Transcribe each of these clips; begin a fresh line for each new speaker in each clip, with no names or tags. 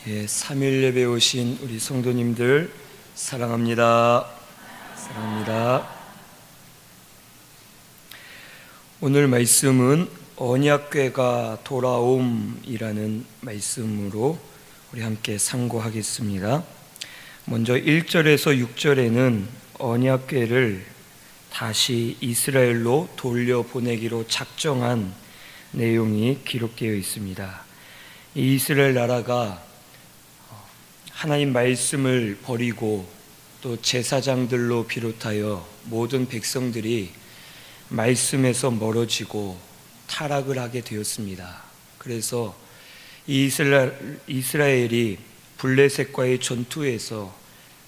3일 예배 오신 우리 성도님들 사랑합니다. 사랑합니다. 오늘 말씀은 언약궤가 돌아옴이라는 말씀으로 우리 함께 상고하겠습니다. 먼저 1절에서 6절에는 언약궤를 다시 이스라엘로 돌려보내기로 작정한 내용이 기록되어 있습니다. 이 이스라엘 나라가 하나님 말씀을 버리고 또 제사장들로 비롯하여 모든 백성들이 말씀에서 멀어지고 타락을 하게 되었습니다. 그래서 이스라엘이 블레셋과의 전투에서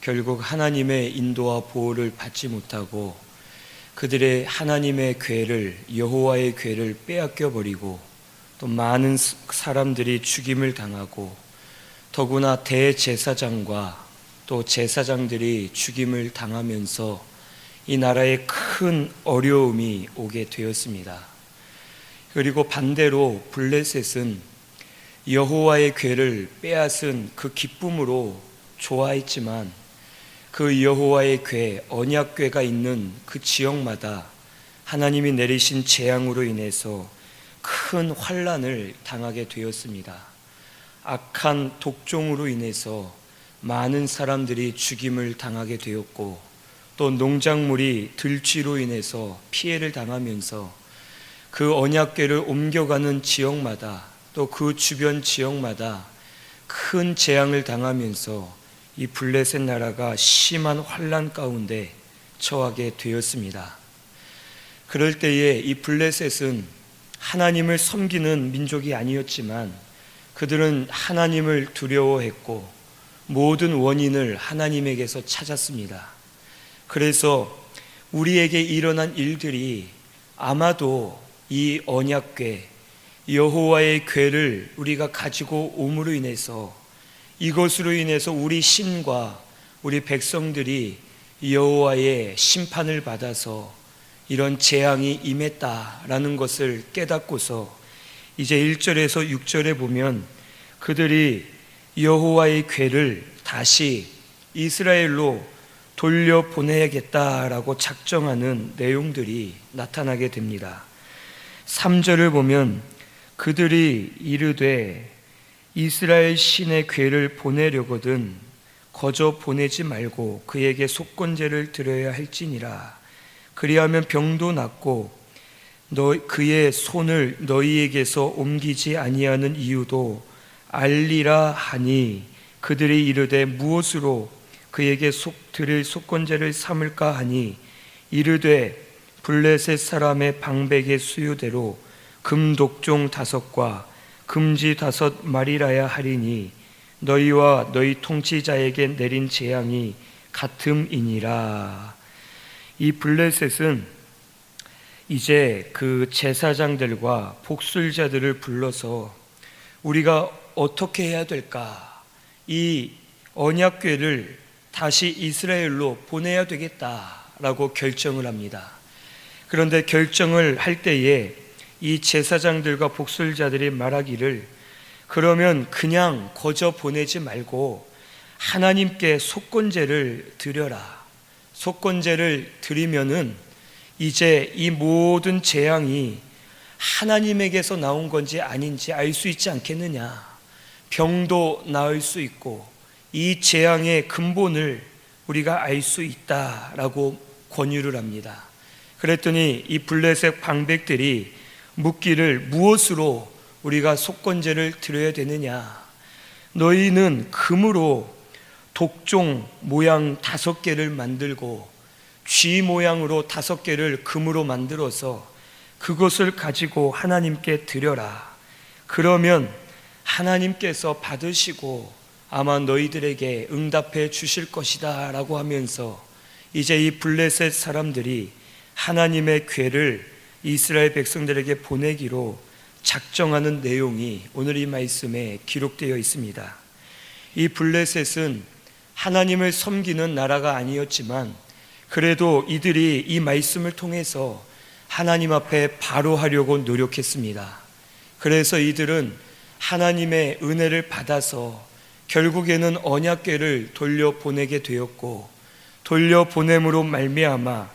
결국 하나님의 인도와 보호를 받지 못하고 그들의 하나님의 궤를, 여호와의 궤를 빼앗겨 버리고 또 많은 사람들이 죽임을 당하고 더구나 대제사장과 또 제사장들이 죽임을 당하면서 이 나라에 큰 어려움이 오게 되었습니다. 그리고 반대로 블레셋은 여호와의 궤를 빼앗은 그 기쁨으로 좋아했지만 그 여호와의 궤, 언약궤가 있는 그 지역마다 하나님이 내리신 재앙으로 인해서 큰 환난을 당하게 되었습니다. 악한 독종으로 인해서 많은 사람들이 죽임을 당하게 되었고 또 농작물이 들쥐로 인해서 피해를 당하면서 그 언약궤를 옮겨가는 지역마다 또 그 주변 지역마다 큰 재앙을 당하면서 이 블레셋 나라가 심한 환난 가운데 처하게 되었습니다. 그럴 때에 이 블레셋은 하나님을 섬기는 민족이 아니었지만 그들은 하나님을 두려워했고 모든 원인을 하나님에게서 찾았습니다. 그래서 우리에게 일어난 일들이 아마도 이 언약궤, 여호와의 궤를 우리가 가지고 옴으로 인해서 이것으로 인해서 우리 신과 우리 백성들이 여호와의 심판을 받아서 이런 재앙이 임했다라는 것을 깨닫고서 이제 1절에서 6절에 보면 그들이 여호와의 궤를 다시 이스라엘로 돌려보내야겠다라고 작정하는 내용들이 나타나게 됩니다. 3절을 보면 그들이 이르되 이스라엘 신의 궤를 보내려거든 거저 보내지 말고 그에게 속건제를 드려야 할지니라. 그리하면 병도 낫고 그의 손을 너희에게서 옮기지 아니하는 이유도 알리라 하니 그들이 이르되 무엇으로 그에게 드릴 속건제를 삼을까 하니 이르되 블레셋 사람의 방백의 수요대로 금독종 5과 금지 5마리라야 하리니 너희와 너희 통치자에게 내린 재앙이 같음이니라. 이 블레셋은 이제 그 제사장들과 복술자들을 불러서 우리가 어떻게 해야 될까? 이 언약궤를 다시 이스라엘로 보내야 되겠다라고 결정을 합니다. 그런데 결정을 할 때에 이 제사장들과 복술자들이 말하기를 그러면 그냥 거저 보내지 말고 하나님께 속건제를 드려라. 속건제를 드리면은 이제 이 모든 재앙이 하나님에게서 나온 건지 아닌지 알 수 있지 않겠느냐. 병도 나을 수 있고 이 재앙의 근본을 우리가 알 수 있다라고 권유를 합니다. 그랬더니 이 블레셋 방백들이 묻기를 무엇으로 우리가 속건제를 드려야 되느냐. 너희는 금으로 독종 모양 5개를 만들고 쥐 모양으로 5개를 금으로 만들어서 그것을 가지고 하나님께 드려라. 그러면 하나님께서 받으시고 아마 너희들에게 응답해 주실 것이다 라고 하면서 이제 이 블레셋 사람들이 하나님의 궤를 이스라엘 백성들에게 보내기로 작정하는 내용이 오늘 이 말씀에 기록되어 있습니다. 이 블레셋은 하나님을 섬기는 나라가 아니었지만 그래도 이들이 이 말씀을 통해서 하나님 앞에 바로 하려고 노력했습니다. 그래서 이들은 하나님의 은혜를 받아서 결국에는 언약궤를 돌려보내게 되었고, 돌려보냄으로 말미암아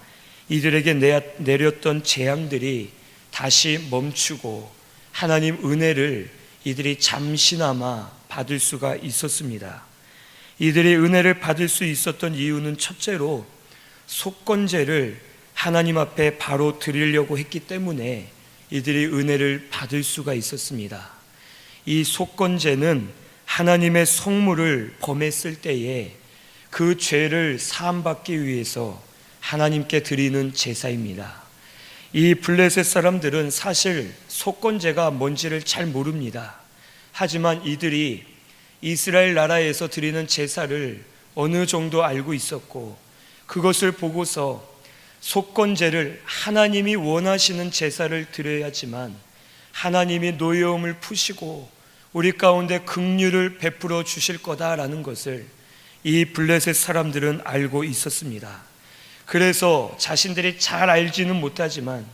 이들에게 내렸던 재앙들이 다시 멈추고 하나님 은혜를 이들이 잠시나마 받을 수가 있었습니다. 이들이 은혜를 받을 수 있었던 이유는 첫째로 속건제를 하나님 앞에 바로 드리려고 했기 때문에 이들이 은혜를 받을 수가 있었습니다. 이 속건제는 하나님의 성물을 범했을 때에 그 죄를 사함받기 위해서 하나님께 드리는 제사입니다. 이 블레셋 사람들은 사실 속건제가 뭔지를 잘 모릅니다. 하지만 이들이 이스라엘 나라에서 드리는 제사를 어느 정도 알고 있었고, 그것을 보고서 속건제를 하나님이 원하시는 제사를 드려야지만 하나님이 노여움을 푸시고 우리 가운데 긍휼을 베풀어 주실 거다라는 것을 이 블레셋 사람들은 알고 있었습니다. 그래서 자신들이 잘 알지는 못하지만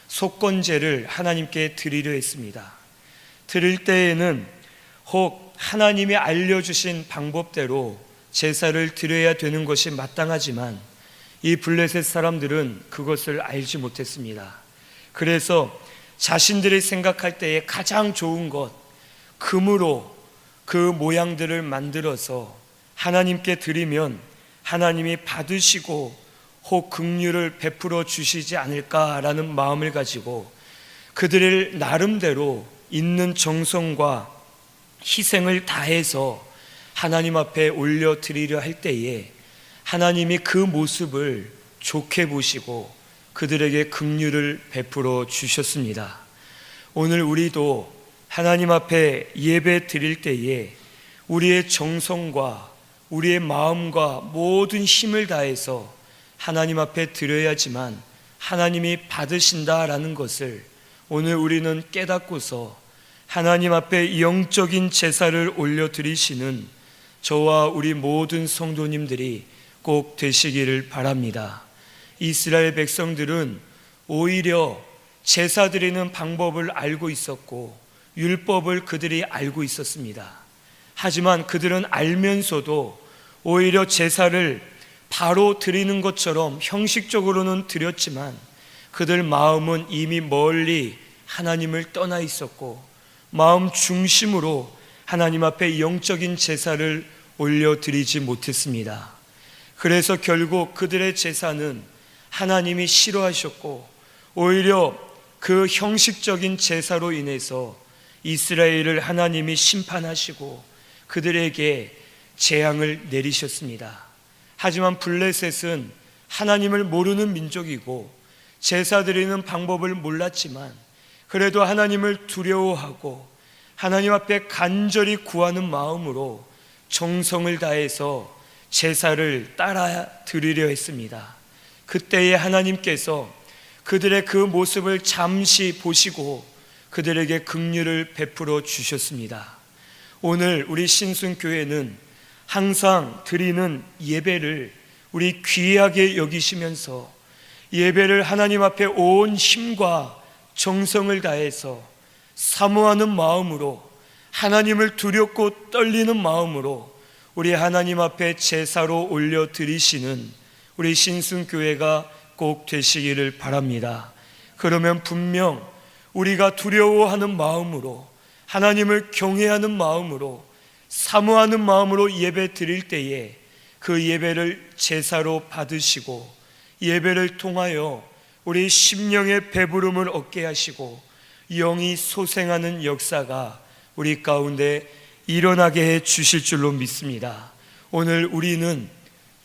속건제를 하나님께 드리려 했습니다. 드릴 때에는 혹 하나님이 알려주신 방법대로 제사를 드려야 되는 것이 마땅하지만 이 블레셋 사람들은 그것을 알지 못했습니다. 그래서 자신들이 생각할 때에 가장 좋은 것, 금으로 그 모양들을 만들어서 하나님께 드리면 하나님이 받으시고 혹 긍휼을 베풀어 주시지 않을까라는 마음을 가지고 그들의 나름대로 있는 정성과 희생을 다해서 하나님 앞에 올려드리려 할 때에 하나님이 그 모습을 좋게 보시고 그들에게 긍휼을 베풀어 주셨습니다. 오늘 우리도 하나님 앞에 예배 드릴 때에 우리의 정성과 우리의 마음과 모든 힘을 다해서 하나님 앞에 드려야지만 하나님이 받으신다라는 것을 오늘 우리는 깨닫고서 하나님 앞에 영적인 제사를 올려드리시는 저와 우리 모든 성도님들이 꼭 되시기를 바랍니다. 이스라엘 백성들은 오히려 제사 드리는 방법을 알고 있었고 율법을 그들이 알고 있었습니다. 하지만 그들은 알면서도 오히려 제사를 바로 드리는 것처럼 형식적으로는 드렸지만 그들 마음은 이미 멀리 하나님을 떠나 있었고 마음 중심으로 하나님 앞에 영적인 제사를 올려드리지 못했습니다. 그래서 결국 그들의 제사는 하나님이 싫어하셨고 오히려 그 형식적인 제사로 인해서 이스라엘을 하나님이 심판하시고 그들에게 재앙을 내리셨습니다. 하지만 블레셋은 하나님을 모르는 민족이고 제사 드리는 방법을 몰랐지만 그래도 하나님을 두려워하고 하나님 앞에 간절히 구하는 마음으로 정성을 다해서 제사를 따라 드리려 했습니다. 그때에 하나님께서 그들의 그 모습을 잠시 보시고 그들에게 긍휼을 베풀어 주셨습니다. 오늘 우리 신순교회는 항상 드리는 예배를 우리 귀하게 여기시면서 예배를 하나님 앞에 온 힘과 정성을 다해서 사모하는 마음으로 하나님을 두렵고 떨리는 마음으로 우리 하나님 앞에 제사로 올려드리시는 우리 신순교회가 꼭 되시기를 바랍니다. 그러면 분명 우리가 두려워하는 마음으로 하나님을 경외하는 마음으로 사모하는 마음으로 예배 드릴 때에 그 예배를 제사로 받으시고 예배를 통하여 우리 심령의 배부름을 얻게 하시고 영이 소생하는 역사가 우리 가운데 일어나게 해 주실 줄로 믿습니다. 오늘 우리는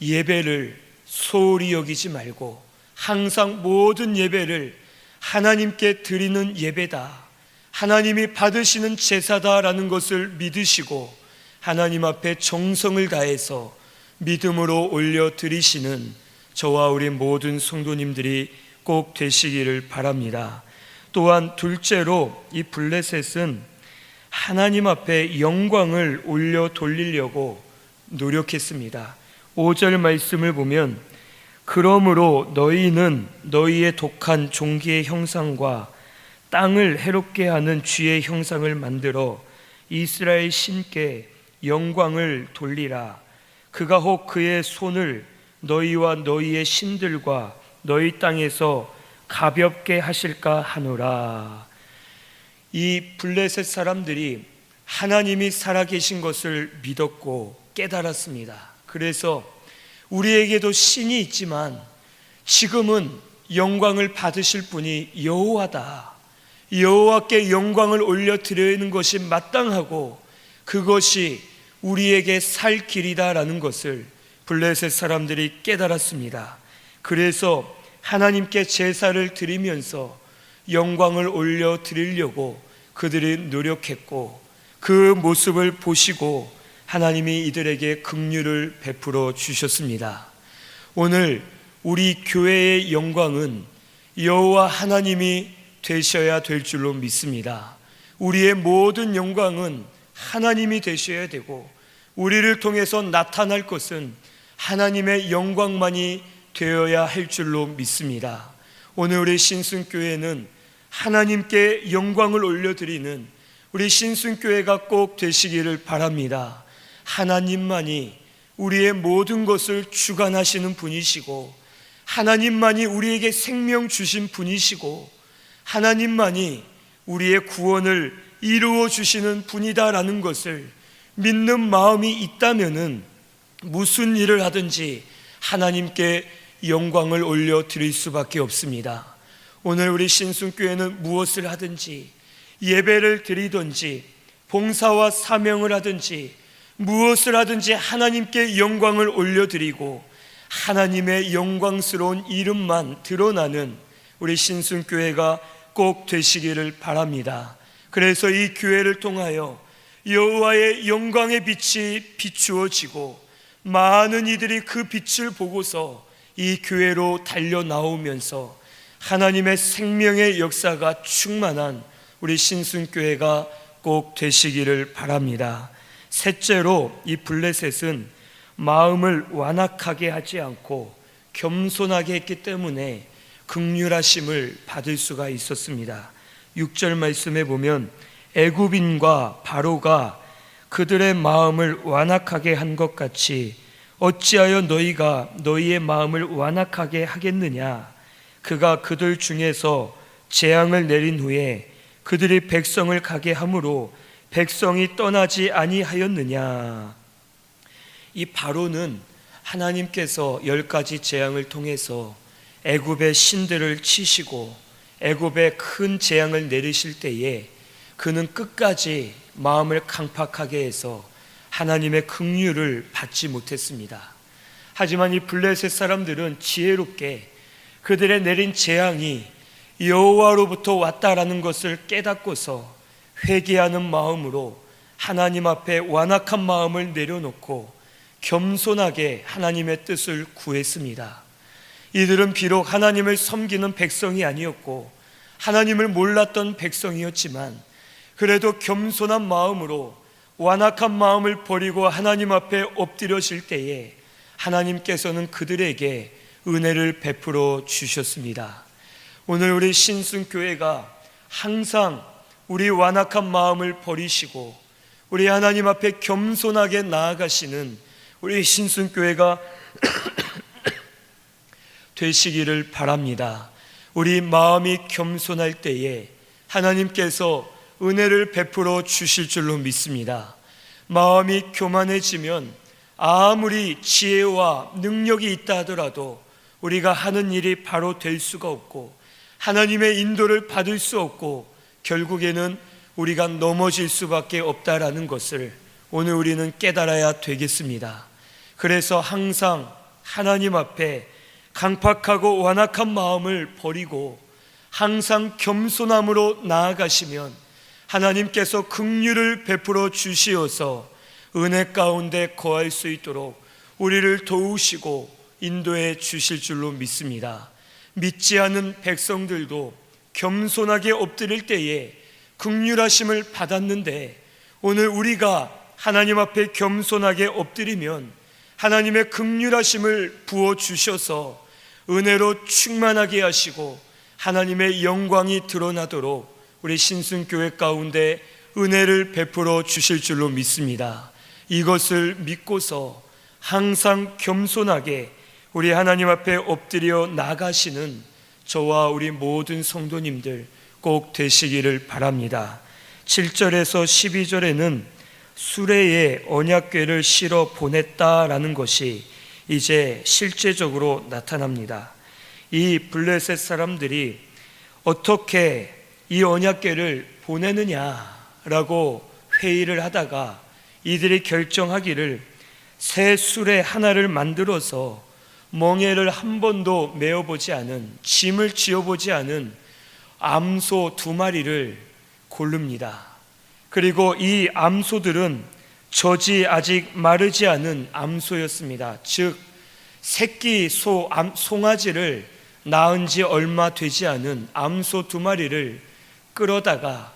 예배를 소홀히 여기지 말고 항상 모든 예배를 하나님께 드리는 예배다, 하나님이 받으시는 제사다라는 것을 믿으시고 하나님 앞에 정성을 다해서 믿음으로 올려드리시는 저와 우리 모든 성도님들이 꼭 되시기를 바랍니다. 또한 둘째로 이 블레셋은 하나님 앞에 영광을 올려 돌리려고 노력했습니다. 5절 말씀을 보면 그러므로 너희는 너희의 독한 종기의 형상과 땅을 해롭게 하는 쥐의 형상을 만들어 이스라엘 신께 영광을 돌리라. 그가 혹 그의 손을 너희와 너희의 신들과 너희 땅에서 가볍게 하실까 하노라. 이 블레셋 사람들이 하나님이 살아계신 것을 믿었고 깨달았습니다. 그래서 우리에게도 신이 있지만 지금은 영광을 받으실 분이 여호와다, 여호와께 영광을 올려드리는 것이 마땅하고 그것이 우리에게 살 길이다라는 것을 블레셋 사람들이 깨달았습니다. 그래서 하나님께 제사를 드리면서 영광을 올려드리려고 그들이 노력했고, 그 모습을 보시고 하나님이 이들에게 긍휼을 베풀어 주셨습니다. 오늘 우리 교회의 영광은 여호와 하나님이 되셔야 될 줄로 믿습니다. 우리의 모든 영광은 하나님이 되셔야 되고, 우리를 통해서 나타날 것은 하나님의 영광만이 되어야 할 줄로 믿습니다. 오늘 우리 신순교회는 하나님께 영광을 올려드리는 우리 신순교회가 꼭 되시기를 바랍니다. 하나님만이 우리의 모든 것을 주관하시는 분이시고, 하나님만이 우리에게 생명 주신 분이시고, 하나님만이 우리의 구원을 이루어 주시는 분이다라는 것을 믿는 마음이 있다면은 무슨 일을 하든지 하나님께 영광을 올려드릴 수밖에 없습니다. 오늘 우리 신순교회는 무엇을 하든지, 예배를 드리든지 봉사와 사명을 하든지 무엇을 하든지 하나님께 영광을 올려드리고 하나님의 영광스러운 이름만 드러나는 우리 신순교회가 꼭 되시기를 바랍니다. 그래서 이 교회를 통하여 여호와의 영광의 빛이 비추어지고 많은 이들이 그 빛을 보고서 이 교회로 달려 나오면서 하나님의 생명의 역사가 충만한 우리 신순교회가 꼭 되시기를 바랍니다. 셋째로, 이 블레셋은 마음을 완악하게 하지 않고 겸손하게 했기 때문에 긍휼하심을 받을 수가 있었습니다. 6절 말씀에 보면 애굽인과 바로가 그들의 마음을 완악하게 한 것 같이 어찌하여 너희가 너희의 마음을 완악하게 하겠느냐. 그가 그들 중에서 재앙을 내린 후에 그들이 백성을 가게 함으로 백성이 떠나지 아니하였느냐. 이 바로는 하나님께서 10가지 재앙을 통해서 애굽의 신들을 치시고 애굽에 큰 재앙을 내리실 때에 그는 끝까지 마음을 강팍하게 해서 하나님의 긍휼을 받지 못했습니다. 하지만 이 블레셋 사람들은 지혜롭게 그들의 내린 재앙이 여호와로부터 왔다라는 것을 깨닫고서 회개하는 마음으로 하나님 앞에 완악한 마음을 내려놓고 겸손하게 하나님의 뜻을 구했습니다. 이들은 비록 하나님을 섬기는 백성이 아니었고 하나님을 몰랐던 백성이었지만 그래도 겸손한 마음으로 완악한 마음을 버리고 하나님 앞에 엎드려질 때에 하나님께서는 그들에게 은혜를 베풀어 주셨습니다. 오늘 우리 신순교회가 항상 우리 완악한 마음을 버리시고 우리 하나님 앞에 겸손하게 나아가시는 우리 신순교회가 되시기를 바랍니다. 우리 마음이 겸손할 때에 하나님께서 은혜를 베풀어 주실 줄로 믿습니다. 마음이 교만해지면 아무리 지혜와 능력이 있다 하더라도 우리가 하는 일이 바로 될 수가 없고 하나님의 인도를 받을 수 없고 결국에는 우리가 넘어질 수밖에 없다라는 것을 오늘 우리는 깨달아야 되겠습니다. 그래서 항상 하나님 앞에 강팍하고 완악한 마음을 버리고 항상 겸손함으로 나아가시면 하나님께서 긍휼을 베풀어 주시어서 은혜 가운데 거할 수 있도록 우리를 도우시고 인도해 주실 줄로 믿습니다. 믿지 않은 백성들도 겸손하게 엎드릴 때에 긍휼하심을 받았는데 오늘 우리가 하나님 앞에 겸손하게 엎드리면 하나님의 긍휼하심을 부어주셔서 은혜로 충만하게 하시고 하나님의 영광이 드러나도록 우리 신순교회 가운데 은혜를 베풀어 주실 줄로 믿습니다. 이것을 믿고서 항상 겸손하게 우리 하나님 앞에 엎드려 나가시는 저와 우리 모든 성도님들 꼭 되시기를 바랍니다. 7절에서 12절에는 수레에 언약궤를 실어 보냈다라는 것이 이제 실제적으로 나타납니다. 이 블레셋 사람들이 어떻게 이 언약궤를 보내느냐라고 회의를 하다가 이들이 결정하기를 새 수레 하나를 만들어서 멍에를 한 번도 메어보지 않은, 짐을 지어보지 않은 암소 2마리를 고릅니다. 그리고 이 암소들은 젖이 아직 마르지 않은 암소였습니다. 즉 새끼 송아지를 낳은 지 얼마 되지 않은 암소 2마리를 끌어다가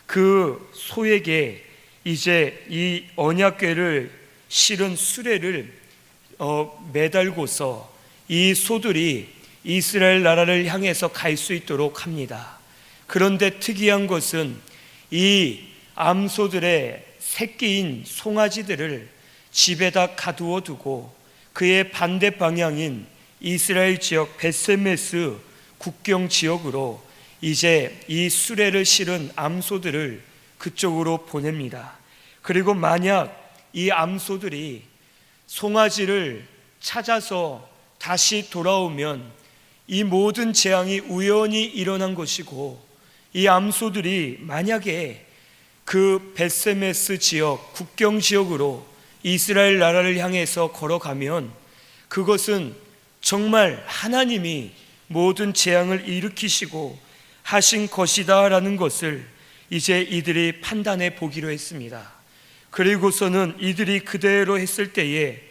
그 소에게 이제 이 언약궤를 실은 수레를 매달고서 이 소들이 이스라엘 나라를 향해서 갈 수 있도록 합니다. 그런데 특이한 것은 이 암소들의 새끼인 송아지들을 집에다 가두어 두고 그의 반대 방향인 이스라엘 지역 베세메스 국경 지역으로 이제 이 수레를 실은 암소들을 그쪽으로 보냅니다. 그리고 만약 이 암소들이 송아지를 찾아서 다시 돌아오면 이 모든 재앙이 우연히 일어난 것이고, 이 암소들이 만약에 그 베세메스 지역 국경 지역으로 이스라엘 나라를 향해서 걸어가면 그것은 정말 하나님이 모든 재앙을 일으키시고 하신 것이다라는 것을 이제 이들이 판단해 보기로 했습니다. 그리고서는 이들이 그대로 했을 때에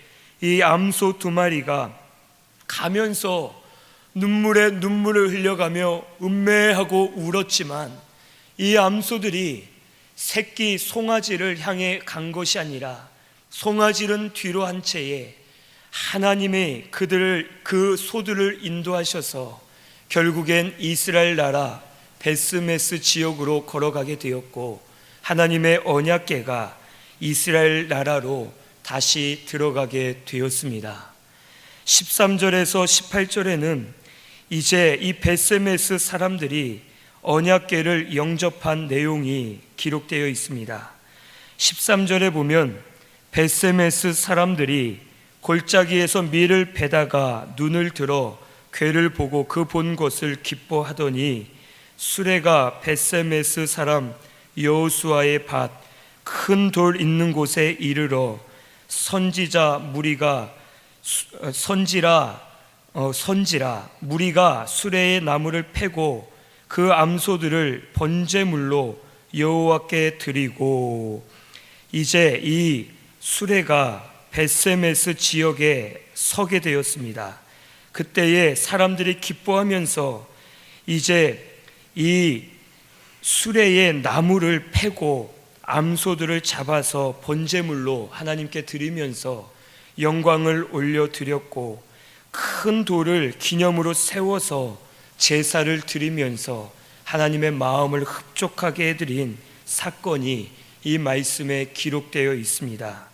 이 암소 2마리가 가면서 눈물에 눈물을 흘려가며 음매하고 울었지만, 이 암소들이 새끼 송아지를 향해 간 것이 아니라 송아지는 뒤로 한 채에 하나님이 그 소들을 인도하셔서 결국엔 이스라엘 나라 베스메스 지역으로 걸어가게 되었고, 하나님의 언약궤가 이스라엘 나라로 다시 들어가게 되었습니다. 13절에서 18절에는 이제 이 베세메스 사람들이 언약궤를 영접한 내용이 기록되어 있습니다. 13절에 보면 베세메스 사람들이 골짜기에서 밀을 베다가 눈을 들어 궤를 보고 그 본 것을 기뻐하더니 수레가 베세메스 사람 여호수아의 밭 큰 돌 있는 곳에 이르러 선지라 무리가 수레의 나무를 패고 그 암소들을 번제물로 여호와께 드리고, 이제 이 수레가 베세메스 지역에 서게 되었습니다. 그때에 사람들이 기뻐하면서 이제 이 수레의 나무를 패고 암소들을 잡아서 번제물로 하나님께 드리면서 영광을 올려드렸고, 큰 돌을 기념으로 세워서 제사를 드리면서 하나님의 마음을 흡족하게 해드린 사건이 이 말씀에 기록되어 있습니다.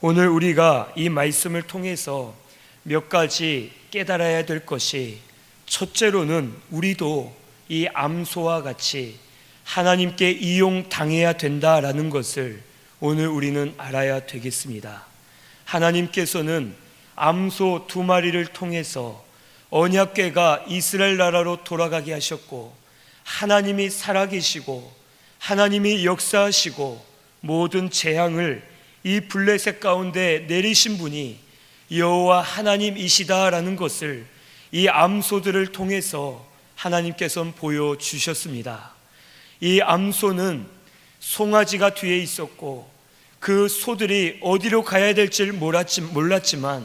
오늘 우리가 이 말씀을 통해서 몇 가지 깨달아야 될 것이, 첫째로는 우리도 이 암소와 같이 하나님께 이용당해야 된다라는 것을 오늘 우리는 알아야 되겠습니다. 하나님께서는 암소 2마리를 통해서 언약궤가 이스라엘 나라로 돌아가게 하셨고, 하나님이 살아계시고 하나님이 역사하시고 모든 재앙을 이 블레셋 가운데 내리신 분이 여호와 하나님이시다라는 것을 이 암소들을 통해서 하나님께서는 보여주셨습니다. 이 암소는 송아지가 뒤에 있었고 그 소들이 어디로 가야 될지 몰랐지만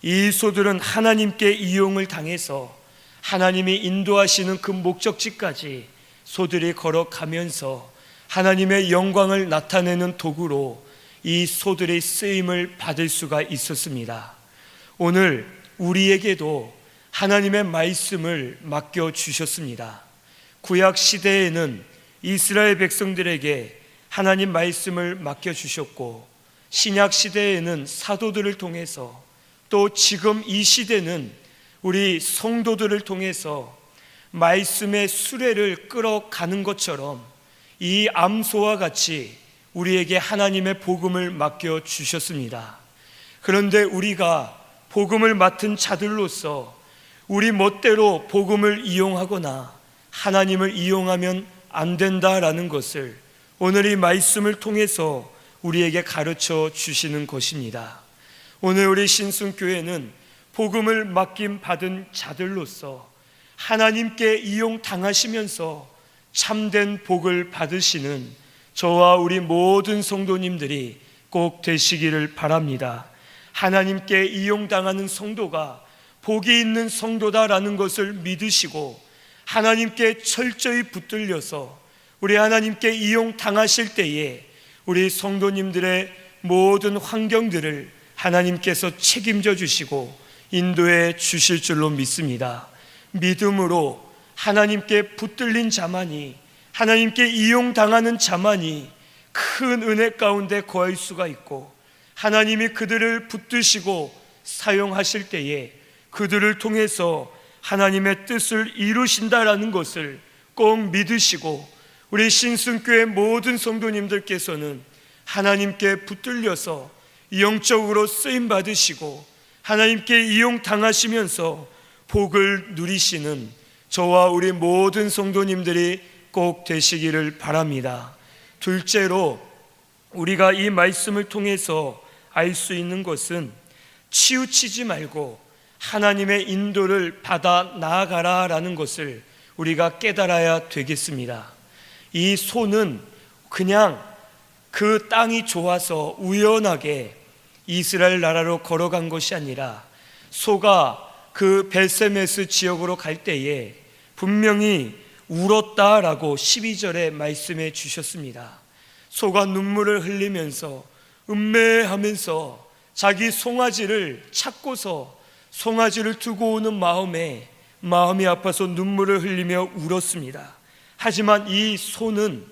이 소들은 하나님께 이용을 당해서 하나님이 인도하시는 그 목적지까지 소들이 걸어가면서 하나님의 영광을 나타내는 도구로 이 소들의 쓰임을 받을 수가 있었습니다. 오늘 우리에게도 하나님의 말씀을 맡겨주셨습니다. 구약 시대에는 이스라엘 백성들에게 하나님 말씀을 맡겨주셨고, 신약 시대에는 사도들을 통해서, 또 지금 이 시대는 우리 성도들을 통해서 말씀의 수레를 끌어가는 것처럼 이 암소와 같이 우리에게 하나님의 복음을 맡겨 주셨습니다. 그런데 우리가 복음을 맡은 자들로서 우리 멋대로 복음을 이용하거나 하나님을 이용하면 안 된다라는 것을 오늘 이 말씀을 통해서 우리에게 가르쳐 주시는 것입니다. 오늘 우리 신순교회는 복음을 맡김 받은 자들로서 하나님께 이용당하시면서 참된 복을 받으시는 저와 우리 모든 성도님들이 꼭 되시기를 바랍니다. 하나님께 이용당하는 성도가 복이 있는 성도다라는 것을 믿으시고 하나님께 철저히 붙들려서 우리 하나님께 이용당하실 때에 우리 성도님들의 모든 환경들을 하나님께서 책임져 주시고 인도해 주실 줄로 믿습니다. 믿음으로 하나님께 붙들린 자만이, 하나님께 이용당하는 자만이 큰 은혜 가운데 거할 수가 있고, 하나님이 그들을 붙드시고 사용하실 때에 그들을 통해서 하나님의 뜻을 이루신다라는 것을 꼭 믿으시고, 우리 신순교회 모든 성도님들께서는 하나님께 붙들려서 영적으로 쓰임 받으시고 하나님께 이용당하시면서 복을 누리시는 저와 우리 모든 성도님들이 꼭 되시기를 바랍니다. 둘째로 우리가 이 말씀을 통해서 알 수 있는 것은 치우치지 말고 하나님의 인도를 받아 나아가라라는 것을 우리가 깨달아야 되겠습니다. 이 소는 그냥 그 땅이 좋아서 우연하게 이스라엘 나라로 걸어간 것이 아니라 소가 그 벳세메스 지역으로 갈 때에 분명히 울었다라고 12절에 말씀해 주셨습니다. 소가 눈물을 흘리면서 음매하면서 자기 송아지를 찾고서 송아지를 두고 오는 마음이 아파서 눈물을 흘리며 울었습니다. 하지만 이 소는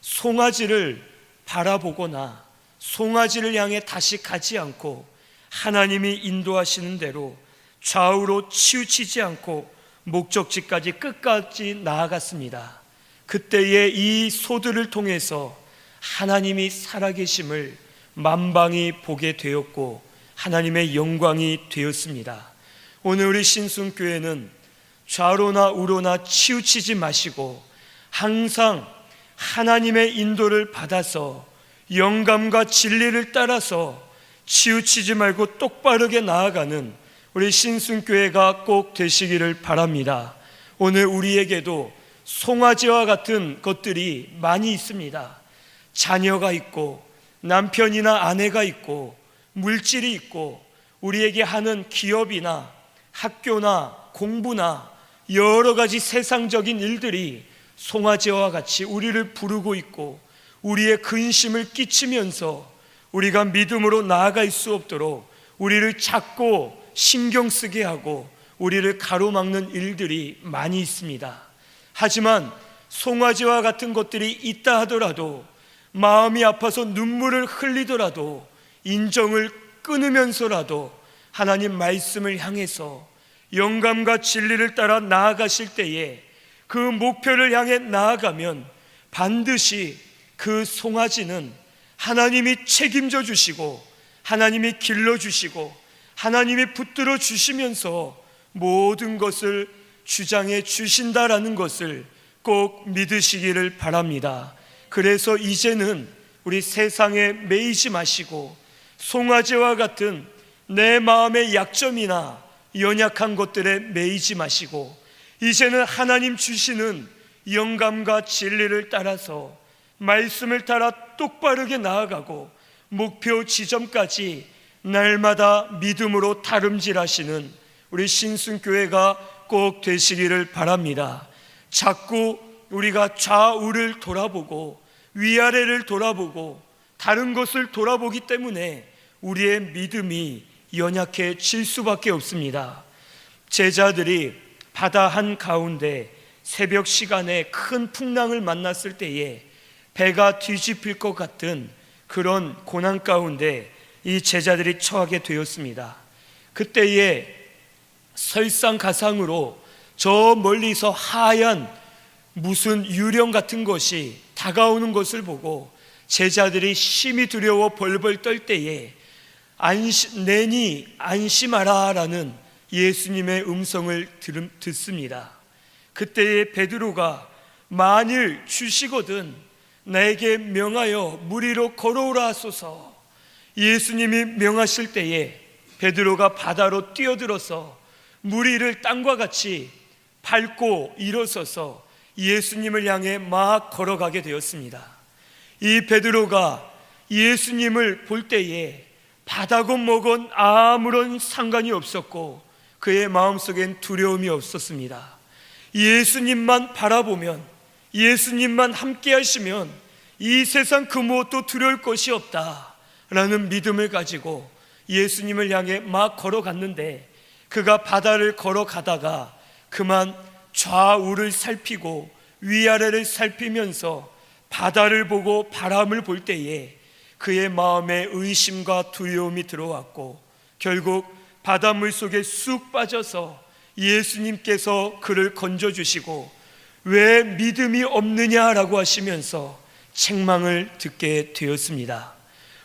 송아지를 바라보거나 송아지를 향해 다시 가지 않고 하나님이 인도하시는 대로 좌우로 치우치지 않고 목적지까지 끝까지 나아갔습니다. 그때에 이 소들을 통해서 하나님이 살아계심을 만방이 보게 되었고 하나님의 영광이 되었습니다. 오늘 우리 신순교회는 좌로나 우로나 치우치지 마시고 항상 하나님의 인도를 받아서 영감과 진리를 따라서 치우치지 말고 똑바르게 나아가는 우리 신순교회가 꼭 되시기를 바랍니다. 오늘 우리에게도 송아지와 같은 것들이 많이 있습니다. 자녀가 있고 남편이나 아내가 있고 물질이 있고 우리에게 하는 기업이나 학교나 공부나 여러 가지 세상적인 일들이 송아지와 같이 우리를 부르고 있고 우리의 근심을 끼치면서 우리가 믿음으로 나아갈 수 없도록 우리를 찾고 신경 쓰게 하고 우리를 가로막는 일들이 많이 있습니다. 하지만 송아지와 같은 것들이 있다 하더라도 마음이 아파서 눈물을 흘리더라도 인정을 끊으면서라도 하나님 말씀을 향해서 영감과 진리를 따라 나아가실 때에 그 목표를 향해 나아가면 반드시 그 송아지는 하나님이 책임져 주시고 하나님이 길러주시고 하나님이 붙들어 주시면서 모든 것을 주장해 주신다라는 것을 꼭 믿으시기를 바랍니다. 그래서 이제는 우리 세상에 매이지 마시고 송아지와 같은 내 마음의 약점이나 연약한 것들에 매이지 마시고 이제는 하나님 주시는 영감과 진리를 따라서 말씀을 따라 똑바르게 나아가고 목표 지점까지 날마다 믿음으로 다름질하시는 우리 신순교회가 꼭 되시기를 바랍니다. 자꾸 우리가 좌우를 돌아보고 위아래를 돌아보고 다른 것을 돌아보기 때문에 우리의 믿음이 연약해질 수밖에 없습니다. 제자들이 바다 한가운데 새벽 시간에 큰 풍랑을 만났을 때에 배가 뒤집힐 것 같은 그런 고난 가운데 이 제자들이 처하게 되었습니다. 그때에 설상가상으로 저 멀리서 하얀 무슨 유령 같은 것이 다가오는 것을 보고 제자들이 심히 두려워 벌벌 떨 때에 내니 안심하라 라는 예수님의 음성을 듣습니다. 그때에 베드로가 만일 주시거든 나에게 명하여 물 위로 걸어오라 하소서. 예수님이 명하실 때에 베드로가 바다로 뛰어들어서 물 위를 땅과 같이 밟고 일어서서 예수님을 향해 막 걸어가게 되었습니다. 이 베드로가 예수님을 볼 때에 바다건 뭐건 아무런 상관이 없었고 그의 마음속엔 두려움이 없었습니다. 예수님만 바라보면, 예수님만 함께 하시면 이 세상 그 무엇도 두려울 것이 없다 라는 믿음을 가지고 예수님을 향해 막 걸어갔는데, 그가 바다를 걸어가다가 그만 좌우를 살피고 위아래를 살피면서 바다를 보고 바람을 볼 때에 그의 마음에 의심과 두려움이 들어왔고 결국 바닷물 속에 쑥 빠져서 예수님께서 그를 건져주시고 왜 믿음이 없느냐라고 하시면서 책망을 듣게 되었습니다.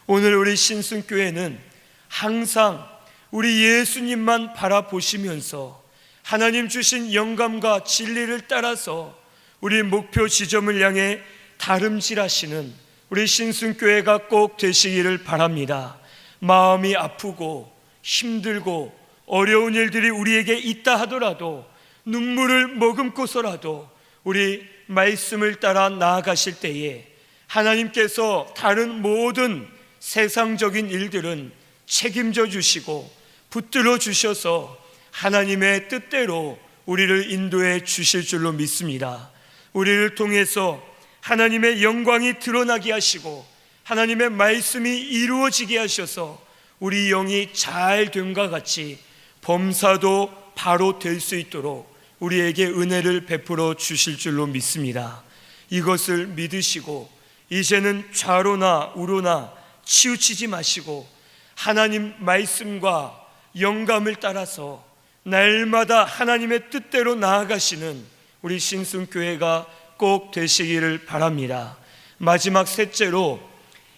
오늘 우리 신순교회는 항상 우리 예수님만 바라보시면서 하나님 주신 영감과 진리를 따라서 우리 목표 지점을 향해 다름질하시는 우리 신순교회가 꼭 되시기를 바랍니다. 마음이 아프고 힘들고 어려운 일들이 우리에게 있다 하더라도 눈물을 머금고서라도 우리 말씀을 따라 나아가실 때에 하나님께서 다른 모든 세상적인 일들은 책임져 주시고 붙들어 주셔서 하나님의 뜻대로 우리를 인도해 주실 줄로 믿습니다. 우리를 통해서 하나님의 영광이 드러나게 하시고 하나님의 말씀이 이루어지게 하셔서 우리 영이 잘 됨과 같이 범사도 바로 될 수 있도록 우리에게 은혜를 베풀어 주실 줄로 믿습니다. 이것을 믿으시고 이제는 좌로나 우로나 치우치지 마시고 하나님 말씀과 영감을 따라서 날마다 하나님의 뜻대로 나아가시는 우리 신순교회가 꼭 되시기를 바랍니다. 마지막 셋째로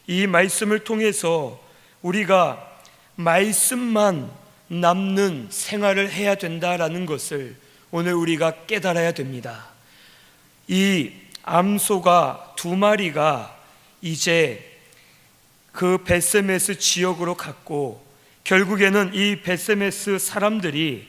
이 말씀을 통해서 우리가 말씀만 남는 생활을 해야 된다라는 것을 오늘 우리가 깨달아야 됩니다. 이 암소가 2마리가 이제 그 벳세메스 지역으로 갔고 결국에는 이 벳세메스 사람들이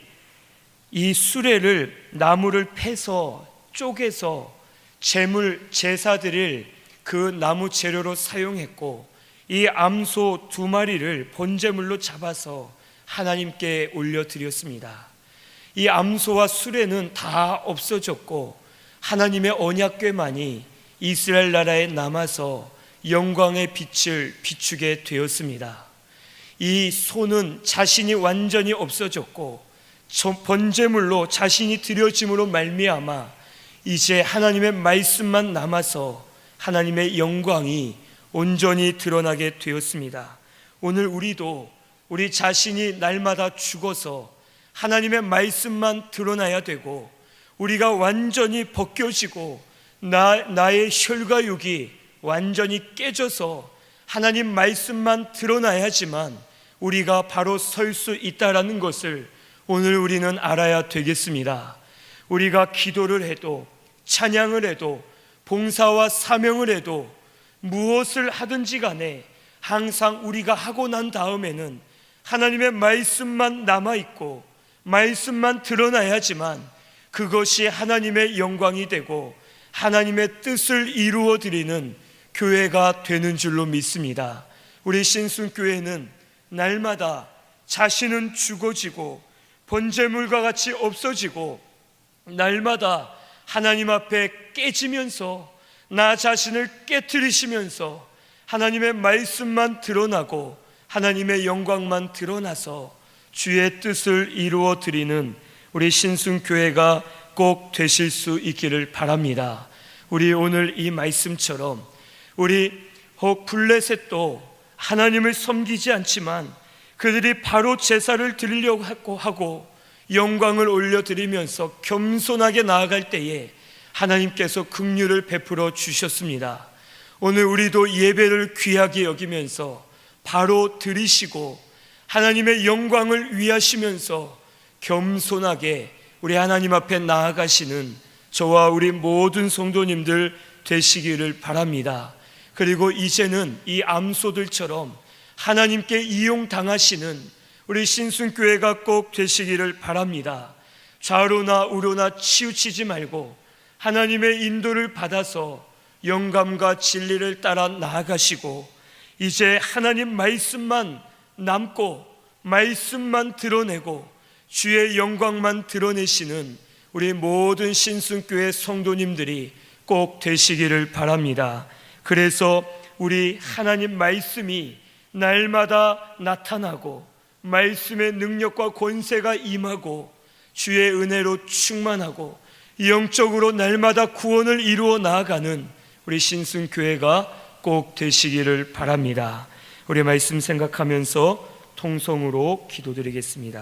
이 수레를 나무를 패서 쪼개서 제사드릴 그 나무 재료로 사용했고 이 암소 2마리를 번제물로 잡아서 하나님께 올려드렸습니다. 이 암소와 수레는 다 없어졌고 하나님의 언약궤만이 이스라엘 나라에 남아서 영광의 빛을 비추게 되었습니다. 이 소는 자신이 완전히 없어졌고 번제물로 자신이 드려짐으로 말미암아 이제 하나님의 말씀만 남아서 하나님의 영광이 온전히 드러나게 되었습니다. 오늘 우리도 우리 자신이 날마다 죽어서 하나님의 말씀만 드러나야 되고 우리가 완전히 벗겨지고 나의 혈과육이 완전히 깨져서 하나님 말씀만 드러나야지만 우리가 바로 설 수 있다라는 것을 오늘 우리는 알아야 되겠습니다. 우리가 기도를 해도 찬양을 해도 봉사와 사명을 해도 무엇을 하든지 간에 항상 우리가 하고 난 다음에는 하나님의 말씀만 남아있고 말씀만 드러나야지만 그것이 하나님의 영광이 되고 하나님의 뜻을 이루어 드리는 교회가 되는 줄로 믿습니다. 우리 신순교회는 날마다 자신은 죽어지고 번제물과 같이 없어지고 날마다 하나님 앞에 깨지면서 나 자신을 깨트리시면서 하나님의 말씀만 드러나고 하나님의 영광만 드러나서 주의 뜻을 이루어 드리는 우리 신순교회가 꼭 되실 수 있기를 바랍니다. 우리 오늘 이 말씀처럼 우리 혹 블레셋도 하나님을 섬기지 않지만 그들이 바로 제사를 드리려고 하고 영광을 올려드리면서 겸손하게 나아갈 때에 하나님께서 긍휼을 베풀어 주셨습니다. 오늘 우리도 예배를 귀하게 여기면서 바로 드리시고 하나님의 영광을 위하시면서 겸손하게 우리 하나님 앞에 나아가시는 저와 우리 모든 성도님들 되시기를 바랍니다. 그리고 이제는 이 암소들처럼 하나님께 이용당하시는 우리 신순교회가 꼭 되시기를 바랍니다. 좌로나 우로나 치우치지 말고 하나님의 인도를 받아서 영감과 진리를 따라 나아가시고 이제 하나님 말씀만 남고 말씀만 드러내고 주의 영광만 드러내시는 우리 모든 신순교회 성도님들이 꼭 되시기를 바랍니다. 그래서 우리 하나님 말씀이 날마다 나타나고 말씀의 능력과 권세가 임하고 주의 은혜로 충만하고 영적으로 날마다 구원을 이루어 나아가는 우리 신순교회가 꼭 되시기를 바랍니다. 우리 말씀 생각하면서 통성으로 기도드리겠습니다.